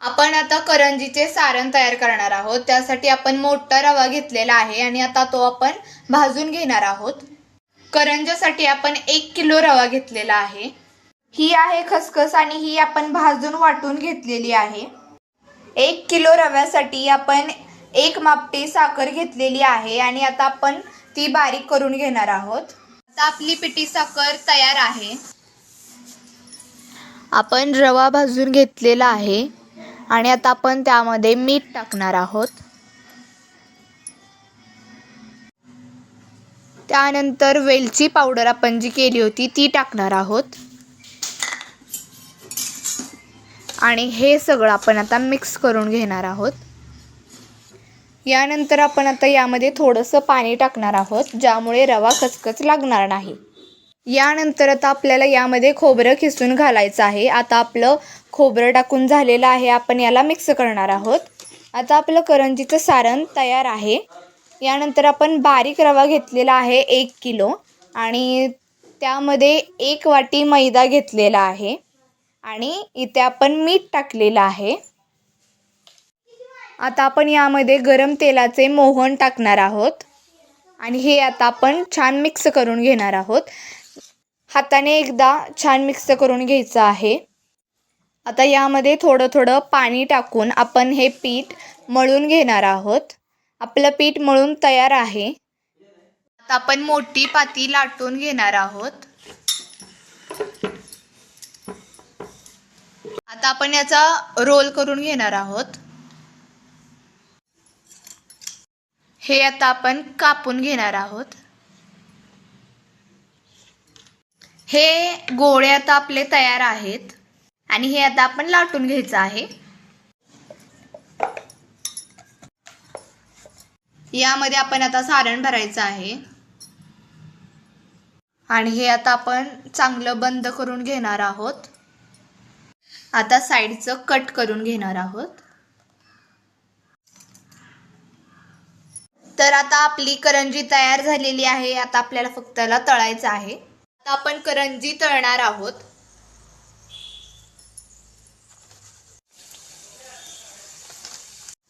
आपण आता करंजीचे सारण तयार करणार आहोत। त्यासाठी आपण मोठा रवा घेतलेला आहे आणि आता तो आपण भाजून घेणार आहोत। करंजीसाठी आपण 1 किलो रवा घेतलेला आहे। ही आहे खसखस आणि ही आपण भाजून वाटून घेतलेली आहे। 1 किलो रव्यासाठी आपण 1 मापटी साखर घेतलेली आहे आणि आता आपण ती बारीक करून घेणार आहोत। आता आपली पिठी साखर तयार आहे। आपण रवा भाजून घेतलेला आहे आणि आता आपण त्यामध्ये मीठ टाकणार आहोत। त्यानंतर वेलची पावडर आपण जी केली होती ती टाकणार आहोत आणि हे सगळं आपण आता मिक्स करून घेणार आहोत। यानंतर आपण आता यामध्ये थोडंसं पाणी टाकणार आहोत, ज्यामुळे रवा कचकच लागणार नाही। यानंतर आता आपल्याला यामध्ये खोबरं खिसून घालायचं आहे। आता आपलं खोबरं टाकून झालेलं आहे। आपण याला मिक्स करणार आहोत। आता आपलं करंजीचं सारण तयार आहे। यानंतर आपण बारीक रवा घेतलेला आहे 1 किलो आणि त्यामध्ये 1 वाटी मैदा घेतलेला आहे आणि इथे आपण मीठ टाकलेलं आहे। आता आपण यामध्ये गरम तेलाचे मोहन टाकणार आहोत आणि हे आता आपण छान मिक्स करून घेणार आहोत। हाताने एकदा छान मिक्स करून घ्यायचं आहे। आता यामध्ये थोडं थोडं पाणी टाकून आपण हे पीठ मळून घेणार आहोत। आपलं पीठ मळून तयार आहे। आता आपण मोठी पाती लाटून घेणार आहोत। आता आपण याचा रोल करून घेणार आहोत। हे आता आपण कापून घेणार आहोत। हे गोळे आता आपले तयार आहेत आणि हे आता आपण लाटून घ्यायचं आहे। यामध्ये आपण आता सारण भरायचं आहे आणि हे आता आपण चांगलं बंद करून घेणार आहोत। आता साईडचं कट करून घेणार आहोत। तर आता आपली करंजी तयार झालेली आहे। आता आपल्याला फक्त त्याला तळायचं आहे। आता आपण करंजी तळणार आहोत।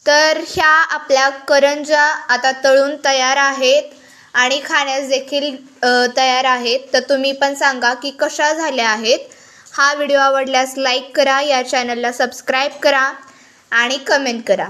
तर ह्या आपल्या करंज्या आता तळून तयार आहेत आणि खाण्यास देखील तयार आहेत। तर तुम्ही पण सांगा की कशा झाल्या आहेत। हा व्हिडिओ आवडल्यास लाईक करा, या चॅनलला सबस्क्राईब करा आणि कमेंट करा।